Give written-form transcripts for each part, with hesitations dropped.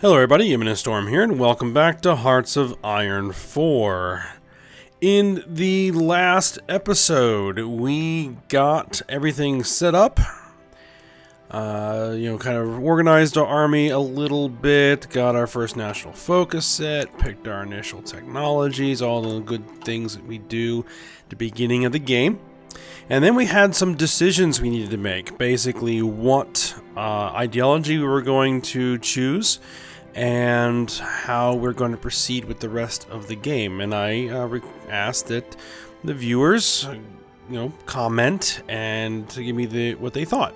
Hello everybody, Imminent Storm here, and welcome back to Hearts of Iron 4. In the last episode, we got everything set up, kind of organized our army a little bit, got our first national focus set, picked our initial technologies, all the good things that we do at the beginning of the game. And then we had some decisions we needed to make, basically what ideology we were going to choose, and how we're going to proceed with the rest of the game. And I asked that the viewers, comment and to give me what they thought.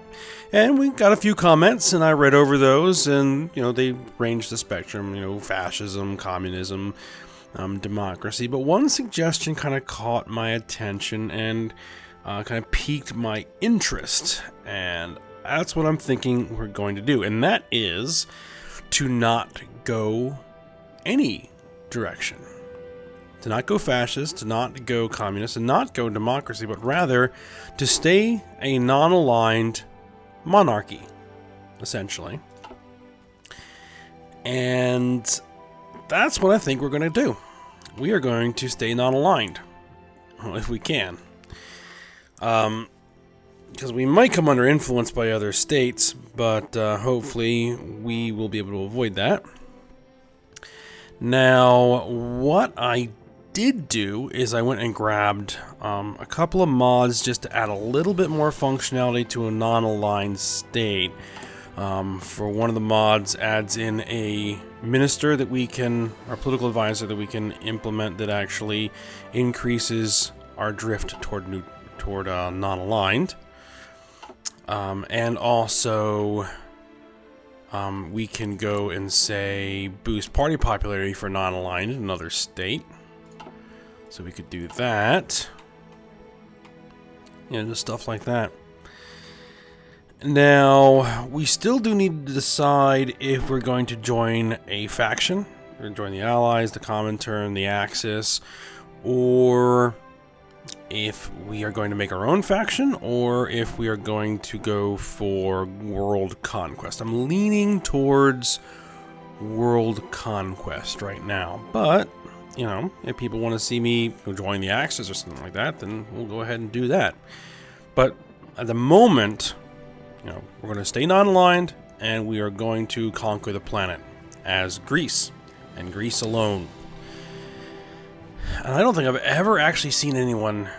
And we got a few comments, and I read over those, and they ranged the spectrum. Fascism, communism, democracy. But one suggestion kind of caught my attention and kind of piqued my interest, and that's what I'm thinking we're going to do. And that is to not go any direction. To not go fascist, to not go communist, to not go democracy, but rather to stay a non-aligned monarchy, essentially. And that's what I think we're going to do. We are going to stay non-aligned, if we can. Because we might come under influence by other states, but hopefully we will be able to avoid that. Now, what I did do is I went and grabbed a couple of mods just to add a little bit more functionality to a non-aligned state. For one of the mods adds in a minister that we can, our political advisor that we can implement that actually increases our drift toward non-aligned. And also, we can go and say boost party popularity for non-aligned in another state. So we could do that. Just stuff like that. Now, we still do need to decide if we're going to join a faction. We're going to join the Allies, the Comintern, the Axis, or if we are going to make our own faction, or if we are going to go for world conquest. I'm leaning towards world conquest right now, but if people want to see me join the Axis or something like that, then we'll go ahead and do that. But at the moment, we're going to stay non-aligned, and we are going to conquer the planet as Greece, and Greece alone. And I don't think I've ever actually seen anyone,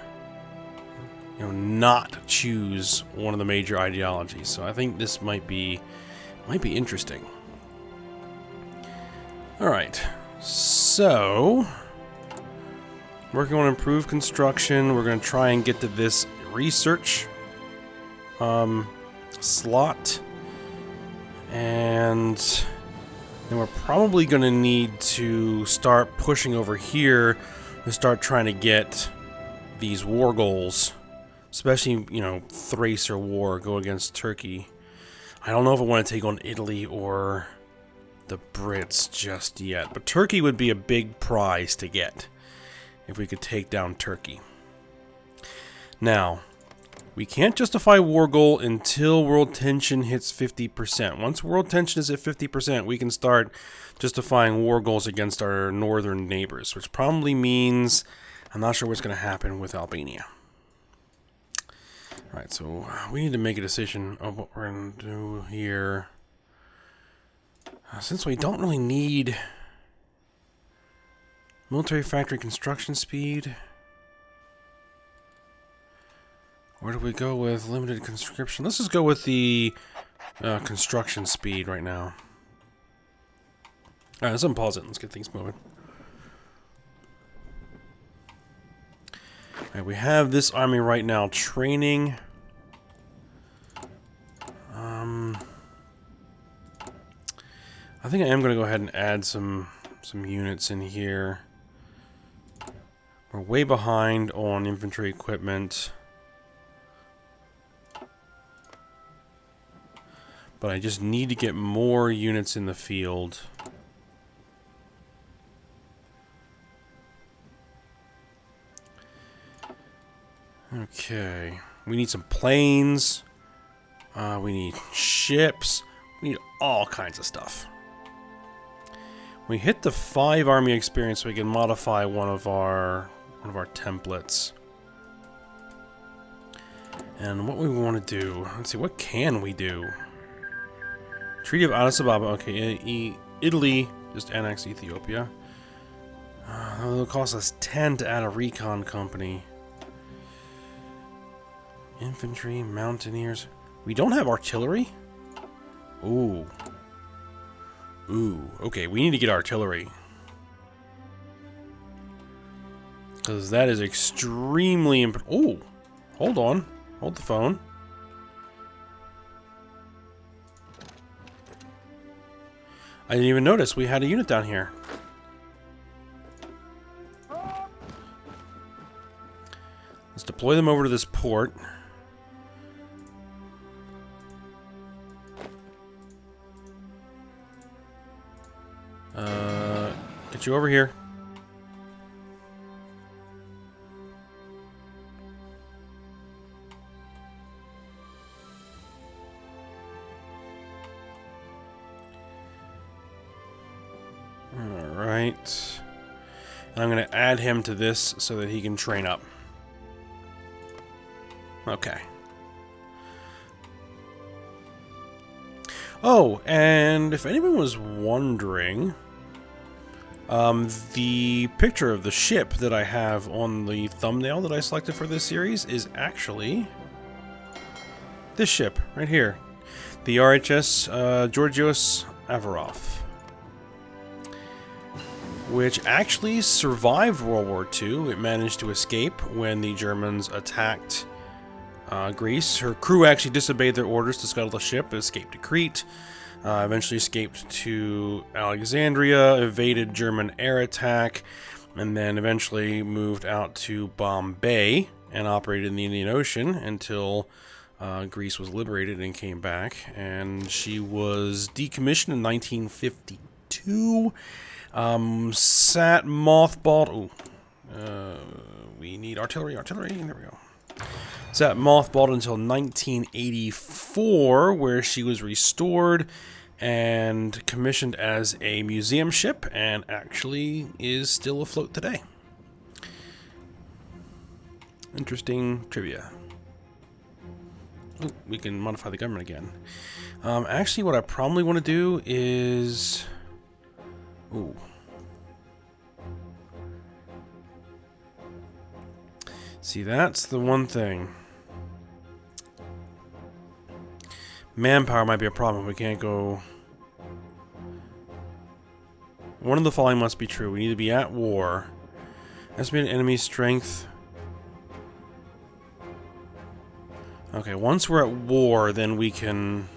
not choose one of the major ideologies. So I think this might be interesting. All right, so working on improved construction. We're going to try and get to this research slot, and then we're probably going to need to start pushing over here to start trying to get these war goals, especially, Thrace or war, go against Turkey. I don't know if I want to take on Italy or the Brits just yet, but Turkey would be a big prize to get if we could take down Turkey. Now, we can't justify war goal until world tension hits 50%. Once world tension is at 50%, we can start justifying war goals against our northern neighbors, which probably means I'm not sure what's going to happen with Albania. Alright, so we need to make a decision of what we're going to do here. Since we don't really need military factory construction speed, where do we go with limited conscription? Let's just go with the construction speed right now. Alright, let's unpause it. Let's get things moving. Alright, we have this army right now training. I think I am going to go ahead and add some units in here. We're way behind on infantry equipment, but I just need to get more units in the field. Okay, we need some planes. We need ships. We need all kinds of stuff. We hit the 5 army experience, so we can modify one of our templates. And what we want to do, let's see, what can we do? Treaty of Addis Ababa, okay, Italy just annexed Ethiopia. It'll cost us 10 to add a recon company. Infantry, mountaineers. We don't have artillery? Ooh. Ooh, okay, we need to get artillery. Because that is extremely important. Ooh, hold on. Hold the phone. I didn't even notice we had a unit down here. Let's deploy them over to this port. Get you over here. Alright. And I'm going to add him to this so that he can train up. Okay. Oh, and if anyone was wondering, the picture of the ship that I have on the thumbnail that I selected for this series is actually this ship right here. The RHS Georgios Averov, which actually survived World War II. It managed to escape when the Germans attacked Greece. Her crew actually disobeyed their orders to scuttle the ship, escaped to Crete, eventually escaped to Alexandria, evaded German air attack, and then eventually moved out to Bombay and operated in the Indian Ocean until Greece was liberated and came back. And she was decommissioned in 1952. Sat mothballed. We need artillery. There we go. Sat mothballed until 1984, where she was restored and commissioned as a museum ship, and actually is still afloat today. Interesting trivia. Ooh, we can modify the government again. Actually, what I probably want to do is... Ooh. See, that's the one thing. Manpower might be a problem. We can't go... One of the following must be true. We need to be at war. Estimated enemy strength. Okay, once we're at war, then we can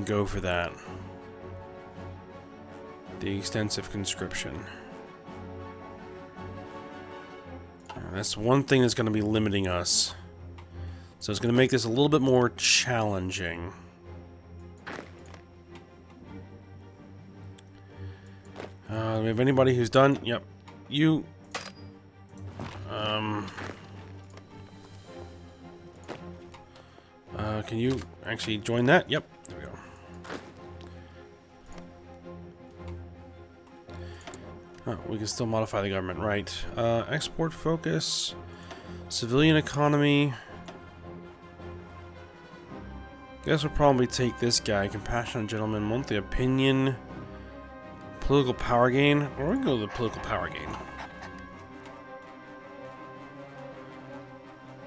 go for that. The extensive conscription. That's one thing that's going to be limiting us. So it's going to make this a little bit more challenging. Do we have anybody who's done? Yep. You. Can you actually join that? Yep. There we go. Oh, we can still modify the government, right? Export focus, civilian economy. Guess we'll probably take this guy, compassionate gentleman, monthly opinion, political power gain. Or we can go to the political power gain.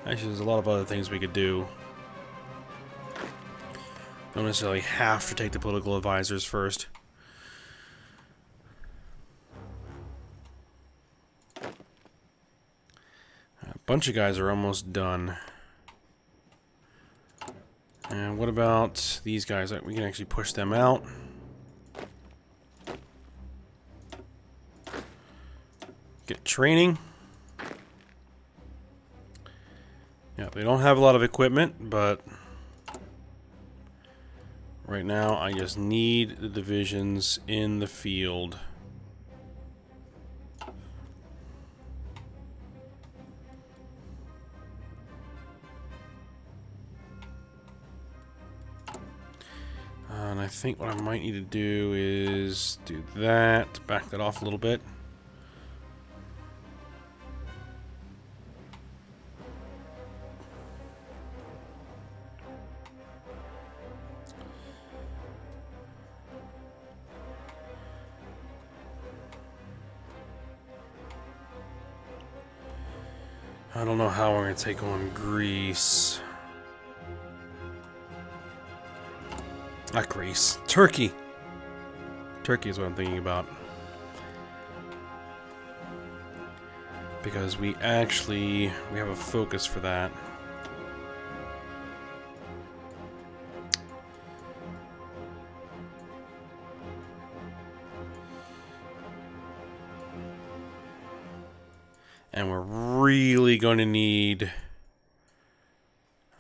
Actually, there's a lot of other things we could do. Don't necessarily have to take the political advisors first. A bunch of guys are almost done. And what about these guys? We can actually push them out. Get training. Yeah, they don't have a lot of equipment, but right now I just need the divisions in the field. And I think what I might need to do is do that, back that off a little bit. I don't know how we're going to take on Greece. Not Greece. Turkey. Turkey is what I'm thinking about. Because we have a focus for that. And we're really going to need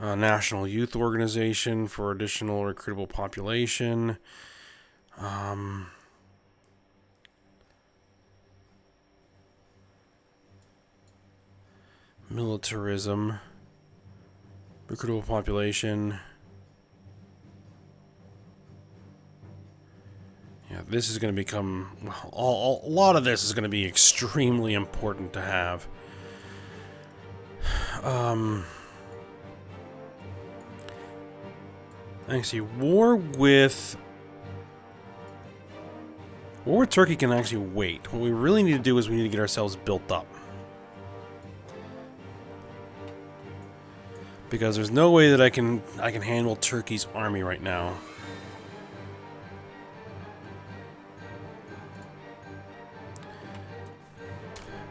a national youth organization for additional recruitable population. Militarism. Recruitable population. Yeah, this is going to become... Well, a lot of this is going to be extremely important to have. Actually, war with Turkey can actually wait. What we really need to do is we need to get ourselves built up. Because there's no way that I can handle Turkey's army right now.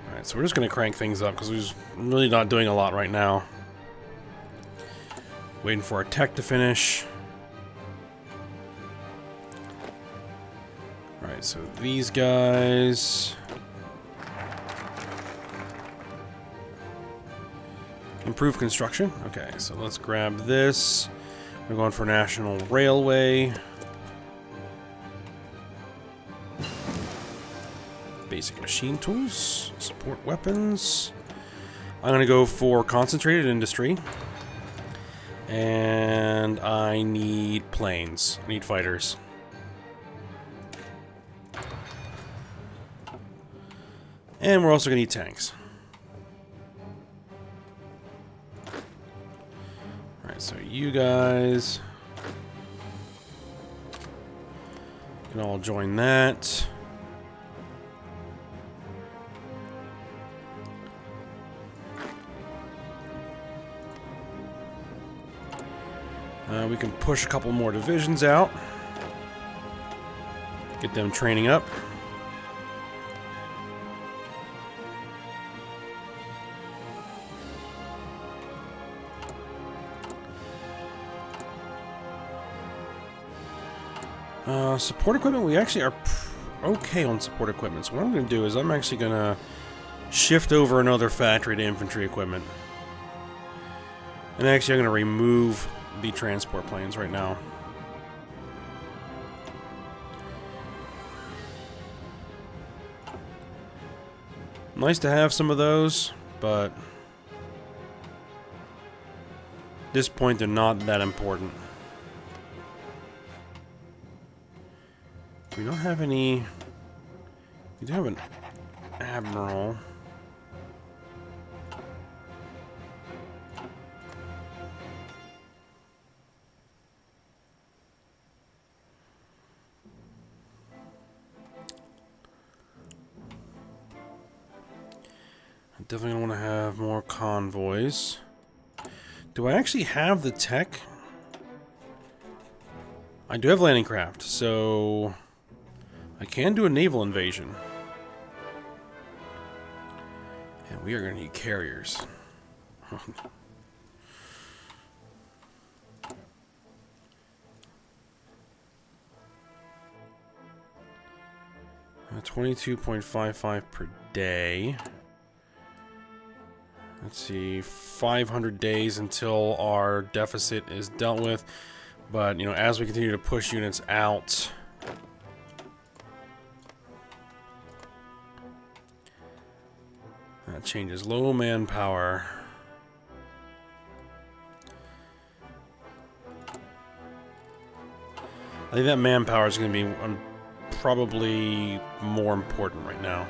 Alright, so we're just going to crank things up because we're just really not doing a lot right now. Waiting for our tech to finish. Alright, so these guys... Improve construction. Okay, so let's grab this. We're going for National Railway. Basic machine tools. Support weapons. I'm going to go for concentrated industry. And I need planes. I need fighters. And we're also going to need tanks. Alright, so you guys can all join that. We can push a couple more divisions out. Get them training up. Support equipment, we actually are okay on support equipment. So what I'm going to do is I'm actually going to shift over another factory to infantry equipment. And actually I'm going to remove the transport planes right now. Nice to have some of those, but at this point they're not that important. We don't have any... We do have an admiral. I definitely want to have more convoys. Do I actually have the tech? I do have landing craft, so... I can do a naval invasion. And we are going to need carriers. 22.55 per day. Let's see, 500 days until our deficit is dealt with. But, you know, as we continue to push units out... That changes. Low manpower. I think that manpower is going to be probably more important right now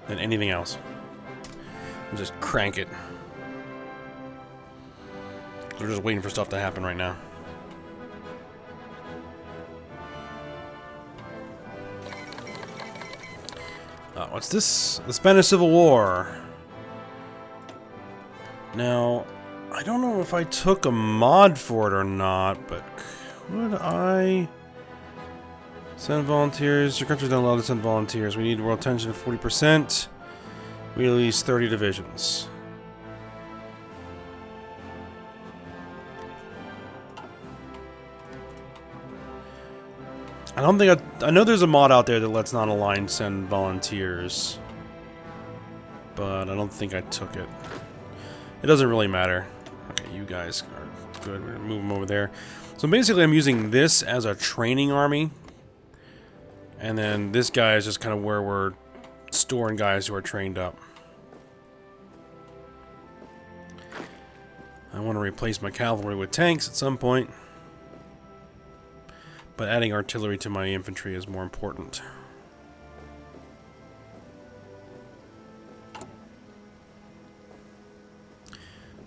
than anything else. And just crank it. We're just waiting for stuff to happen right now. What's this? The Spanish Civil War. Now, I don't know if I took a mod for it or not, but could I send volunteers? Your country's not allowed to send volunteers. We need world tension of 40%. We release 30 divisions. I don't think I know there's a mod out there that lets non-aligned send volunteers, but I don't think I took it. It doesn't really matter. Okay, you guys are good. We're gonna move them over there. So basically, I'm using this as a training army, and then this guy is just kind of where we're storing guys who are trained up. I want to replace my cavalry with tanks at some point. But adding artillery to my infantry is more important.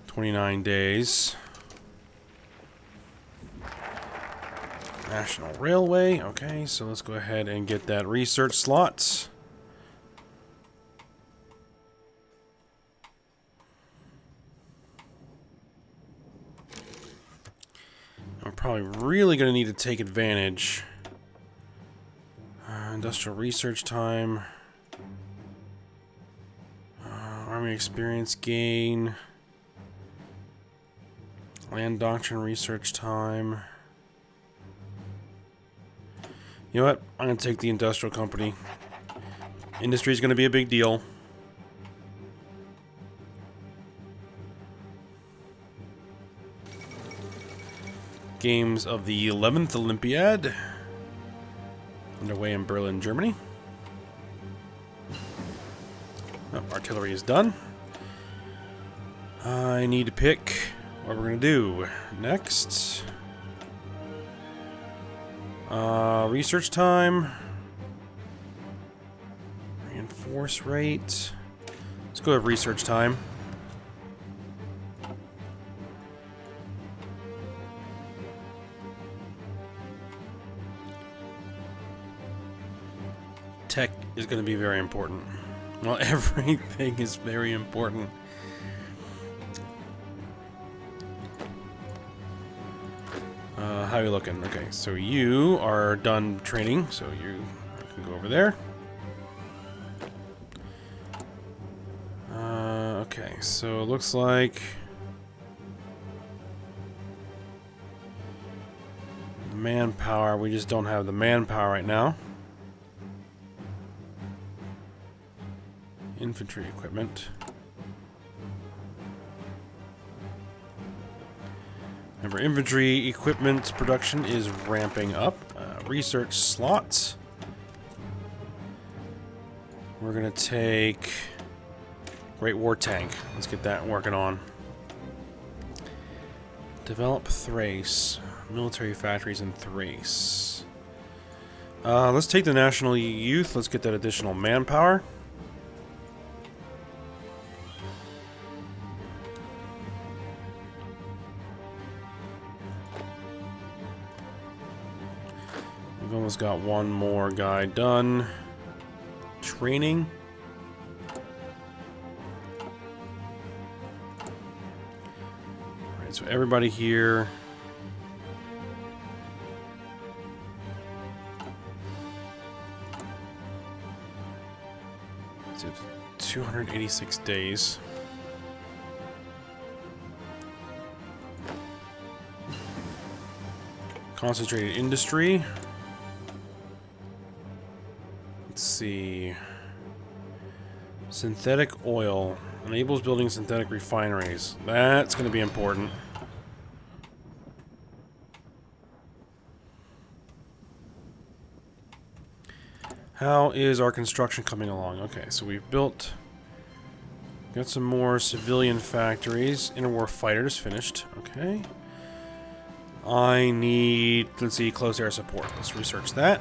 "29 days. National Railway. Okay, so let's go ahead and get that research slot. I'm probably really going to need to take advantage. Industrial research time. Army experience gain. Land doctrine research time. You know what? I'm going to take the industrial company. Industry is going to be a big deal. Games of the 11th Olympiad. Underway in Berlin, Germany. Oh, artillery is done. I need to pick what we're going to do next. Research time. Reinforce rate. Let's go with research time. Tech is going to be very important. Well, everything is very important. How are you looking? Okay, so you are done training, so you can go over there. Okay, so it looks like manpower. We just don't have the manpower right now. Infantry equipment. Remember, infantry equipment production is ramping up. Research slots. We're gonna take Great War Tank. Let's get that working on. Develop Thrace. Military factories in Thrace. Let's take the National Youth. Let's get that additional manpower. We've almost got one more guy done. Training. Alright, so everybody here. It's 286 days. Concentrated industry. Let's see. Synthetic oil enables building synthetic refineries. That's going to be important. How is our construction coming along? Okay, so we've got some more civilian factories. Interwar fighters finished. Okay. I need, let's see, close air support. Let's research that.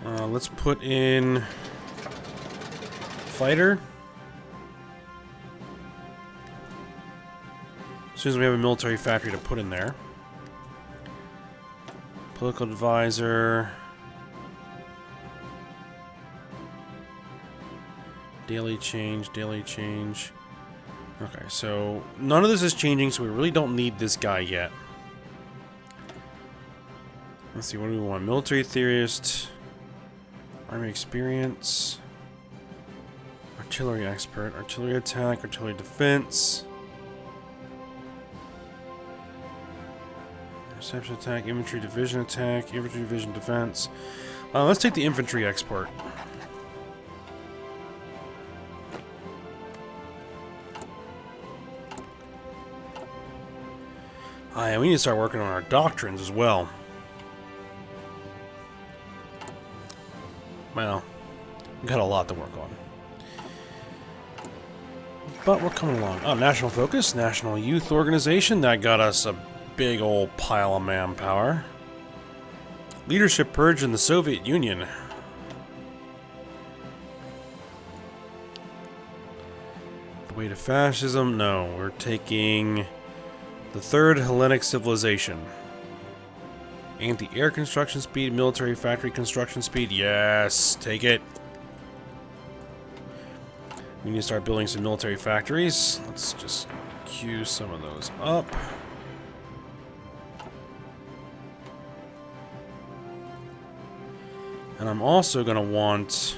Let's put in fighter. As soon as we have a military factory to put in there. Political advisor. Daily change, daily change. Okay, so none of this is changing, so we really don't need this guy yet. Let's see, what do we want? Military theorist. Army experience. Artillery expert. Artillery attack, artillery defense. Reception attack, infantry division attack, infantry division defense. Let's take the infantry expert. Yeah, we need to start working on our doctrines as well. Well, we've got a lot to work on. But we're coming along. Oh, National Focus, National Youth Organization. That got us a big old pile of manpower. Leadership purge in the Soviet Union. The way to fascism? No, we're taking the Third Hellenic Civilization. Anti-air construction speed, military factory construction speed. Yes, take it. We need to start building some military factories. Let's just queue some of those up. And I'm also going to want...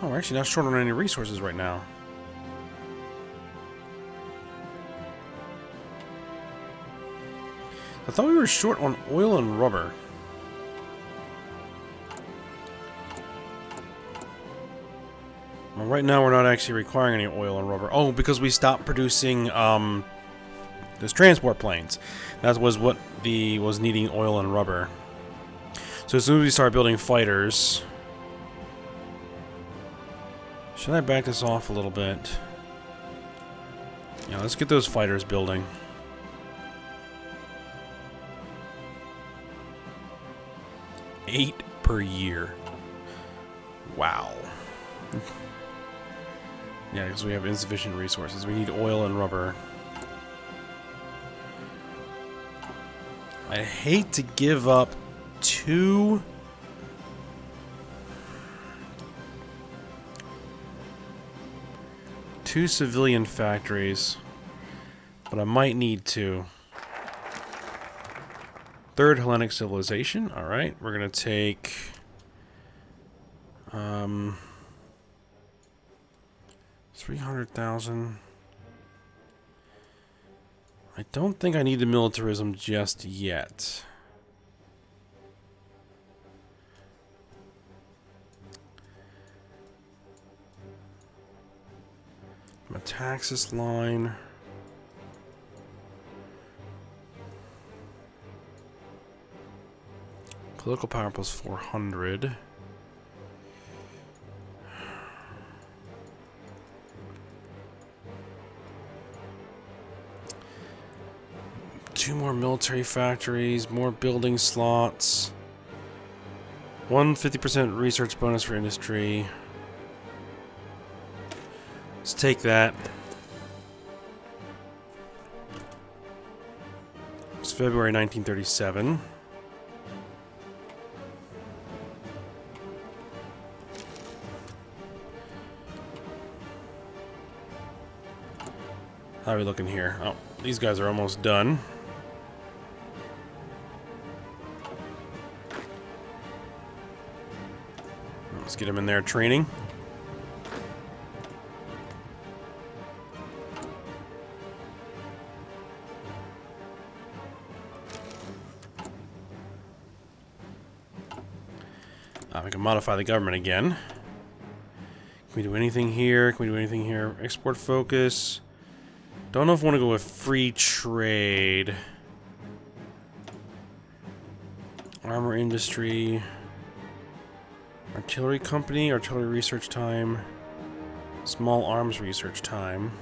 Oh, we're actually not short on any resources right now. I thought we were short on oil and rubber. Well, right now we're not actually requiring any oil and rubber. Oh, because we stopped producing those transport planes. That was what was needing oil and rubber. So as soon as we start building fighters... Should I back this off a little bit? Yeah, let's get those fighters building. $8 per year. Wow. Yeah, because we have insufficient resources. We need oil and rubber. I hate to give up two civilian factories, but I might need to. Third Hellenic Civilization. All right, we're gonna take 300,000. I don't think I need the militarism just yet. Metaxas line. Political power plus 400. Two more military factories, more building slots. 150% research bonus for industry. Let's take that. It's February 1937. How are we looking here? Oh, these guys are almost done. Let's get them in there training. We can modify the government again. Can we do anything here? Can we do anything here? Export focus. Don't know if I want to go with free trade. Armor industry. Artillery company. Artillery research time. Small arms research time.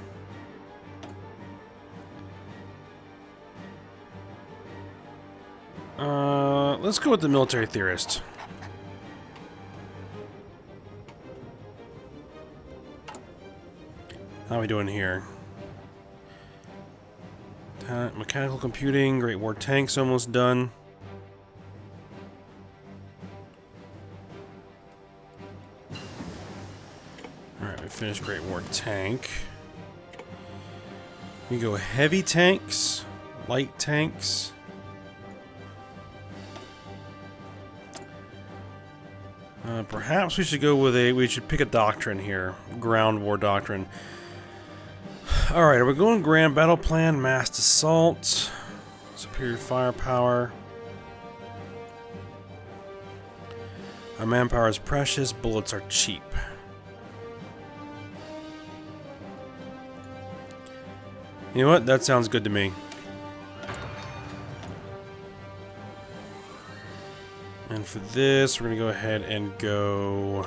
Let's go with the military theorist. How are we doing here? Mechanical computing, Great War tanks almost done. Alright, we finished Great War tank. We go heavy tanks, light tanks. Perhaps we should go with we should pick a doctrine here. Ground war doctrine. Alright, are we going grand battle plan, massed assault, superior firepower. Our manpower is precious, bullets are cheap. You know what? That sounds good to me. And for this, we're going to go ahead and go...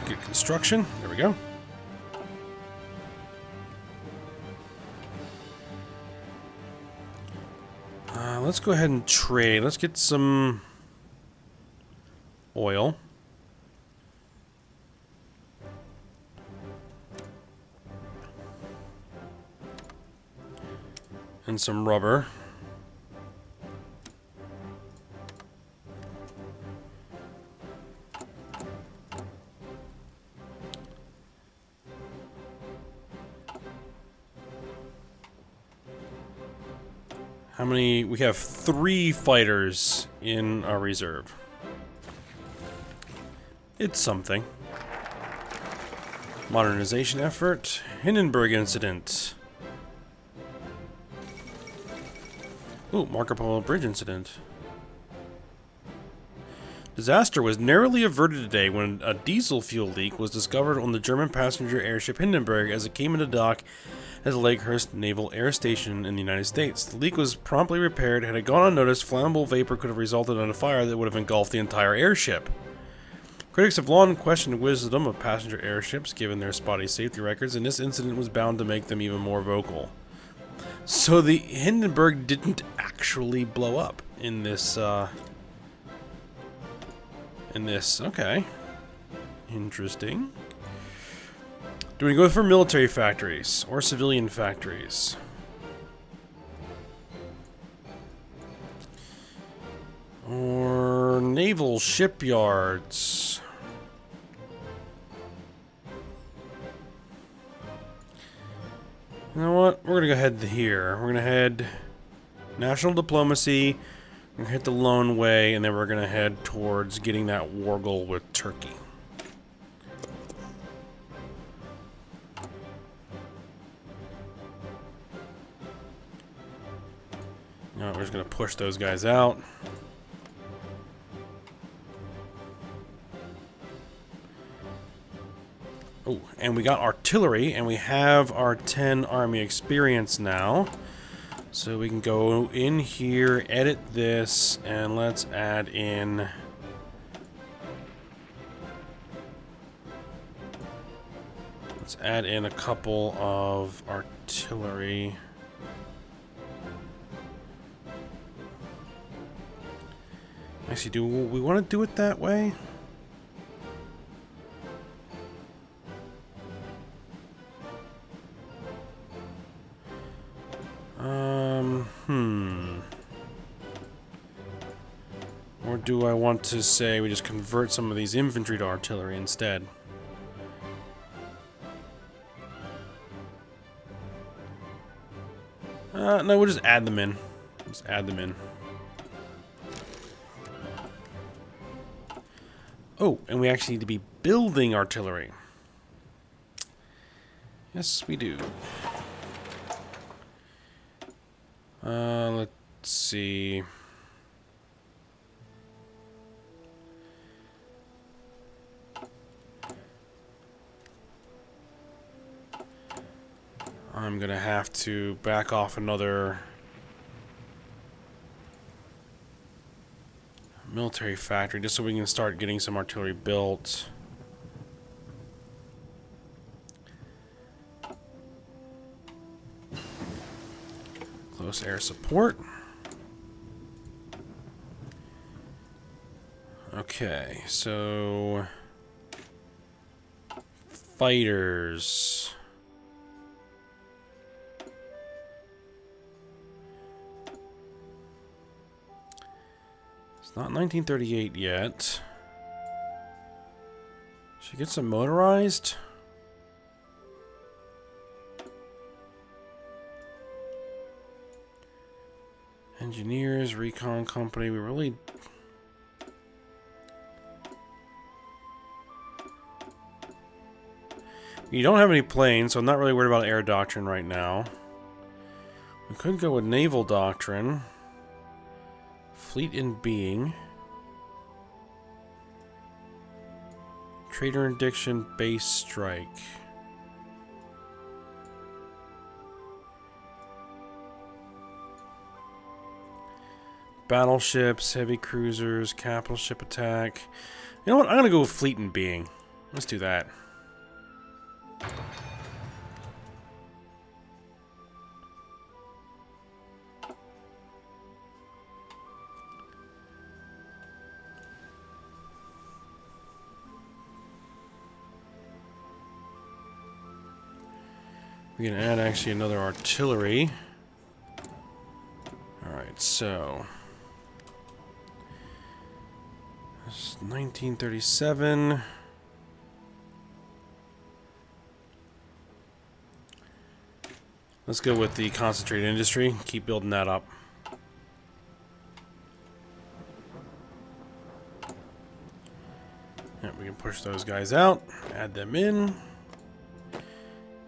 get construction. There we go. Let's go ahead and trade. Let's get some oil. And some rubber. How many? We have 3 fighters in our reserve. It's something. Modernization effort. Hindenburg incident. Ooh, Marco Polo Bridge incident. Disaster was narrowly averted today when a diesel fuel leak was discovered on the German passenger airship Hindenburg as it came into dock at the Lakehurst Naval Air Station in the United States. The leak was promptly repaired. Had it gone unnoticed, flammable vapor could have resulted in a fire that would have engulfed the entire airship. Critics have long questioned the wisdom of passenger airships given their spotty safety records, and this incident was bound to make them even more vocal. So the Hindenburg didn't actually blow up in this, okay. Interesting. Do we go for military factories or civilian factories? Or naval shipyards? You know what? We're gonna go ahead here. We're gonna head national diplomacy. We're gonna hit the lone way, and then we're gonna head towards getting that war goal with Turkey. No, we're just gonna push those guys out. Oh, and we got artillery, and we have our 10 army experience now. So we can go in here, edit this, and let's add in... Let's add in a couple of artillery. Actually, do we want to do it that way? Or do I want to say we just convert some of these infantry to artillery instead? No, we'll just add them in. Just add them in. Oh, and we actually need to be building artillery. Yes, we do. Let's see. I'm gonna have to back off another Military factory, just so we can start getting some artillery built. Close air support. Okay, so fighters. It's not 1938 yet. Should get some motorized. Engineers, recon company. We really. You don't have any planes, so I'm not really worried about air doctrine right now. We could go with naval doctrine. Fleet in being. Trader interdiction, base strike. Battleships, heavy cruisers, capital ship attack. You know what? I'm gonna go with fleet in being. Let's do that. We can add actually another artillery. Alright, so this is 1937. Let's go with the concentrated industry. Keep building that up. Yep, we can push those guys out, add them in.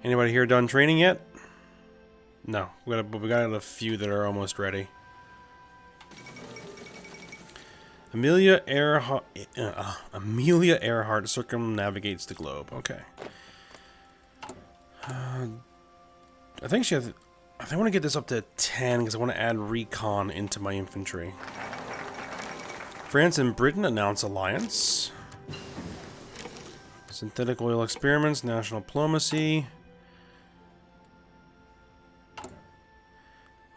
Anybody here done training yet? No, we got a few that are almost ready. Amelia Earhart circumnavigates the globe. Okay. I think I want to get this up to 10 because I want to add recon into my infantry. France and Britain announce alliance. Synthetic oil experiments, national diplomacy.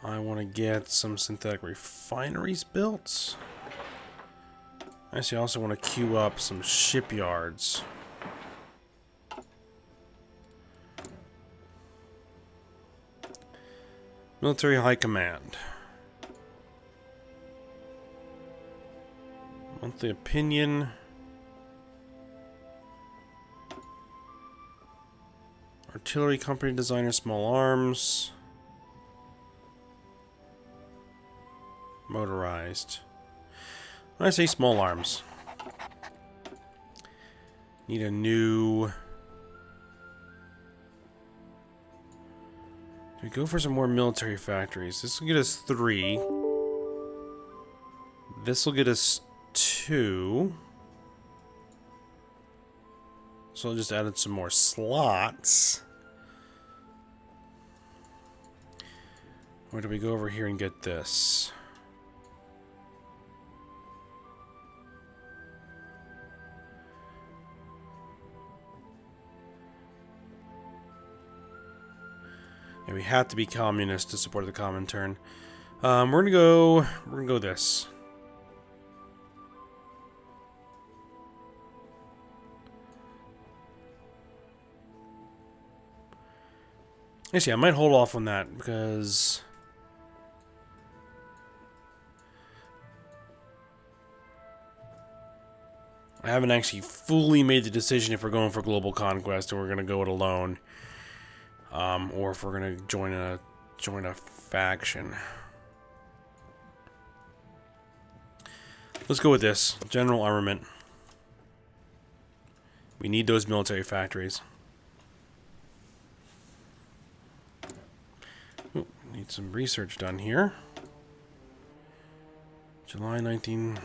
I want to get some synthetic refineries built. Actually, I also want to queue up some shipyards. Military High Command. Monthly opinion. Artillery company designer, small arms. Motorized. When I say small arms, need a new. We go for some more military factories. This will get us 3. This will get us 2. So I just added some more slots. Or do we go over here and get this? Yeah, we have to be communist to support the Comintern. We're gonna go this. Actually, I might hold off on that because I haven't actually fully made the decision if we're going for global conquest or we're gonna go it alone. Or if we're gonna join a faction. Let's go with this. General armament. We need those military factories. Ooh, need some research done here. July 19...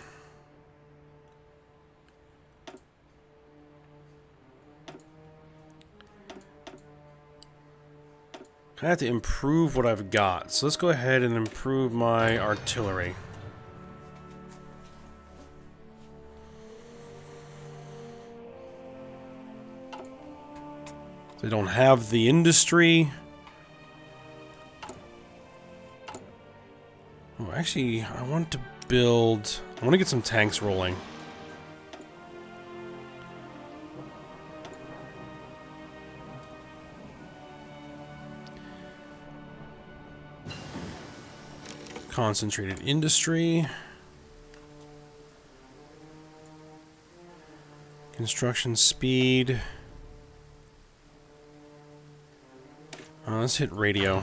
I have to improve what I've got. So let's go ahead and improve my artillery. They don't have the industry. Oh, actually, I want to get some tanks rolling. Concentrated industry. Construction speed. Let's hit radio.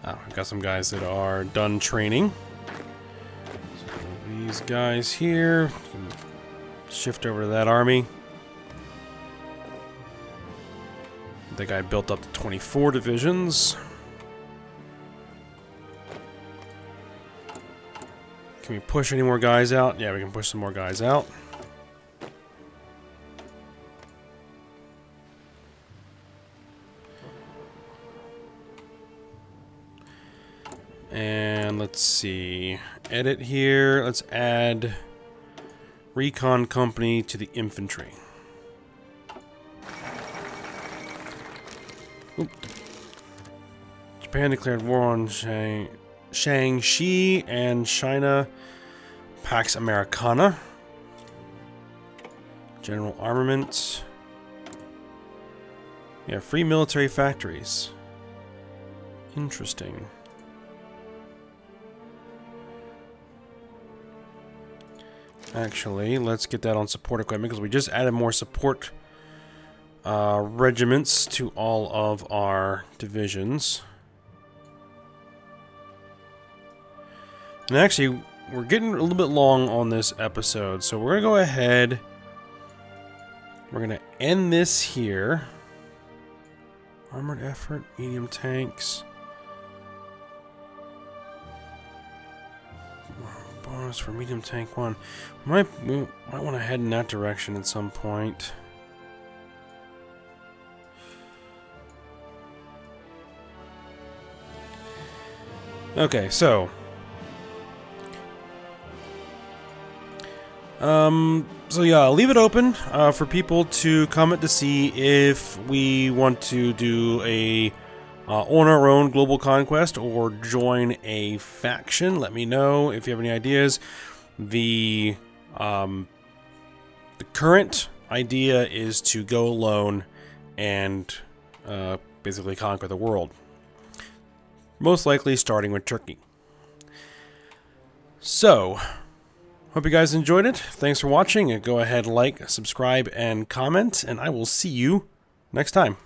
I've got some guys that are done training. So these guys here, shift over to that army. I think I built up to 24 divisions. Can we push any more guys out? Yeah, we can push some more guys out. And let's see. Edit here. Let's add recon company to the infantry. Oop. Japan declared war on Shaanxi and China. Pax Americana. General armament. Yeah, free military factories. Interesting. Actually, let's get that on support equipment because we just added more support regiments to all of our divisions. And actually, we're getting a little bit long on this episode, so we're going to go ahead. We're going to end this here. Armored effort, medium tanks. Bonus for medium tank 1. We might want to head in that direction at some point. Okay, so yeah, I'll leave it open for people to comment to see if we want to do a on our own global conquest or join a faction. Let me know if you have any ideas. The current idea is to go alone and basically conquer the world. Most likely starting with Turkey. So, hope you guys enjoyed it. Thanks for watching. Go ahead, like, subscribe, and comment, and I will see you next time.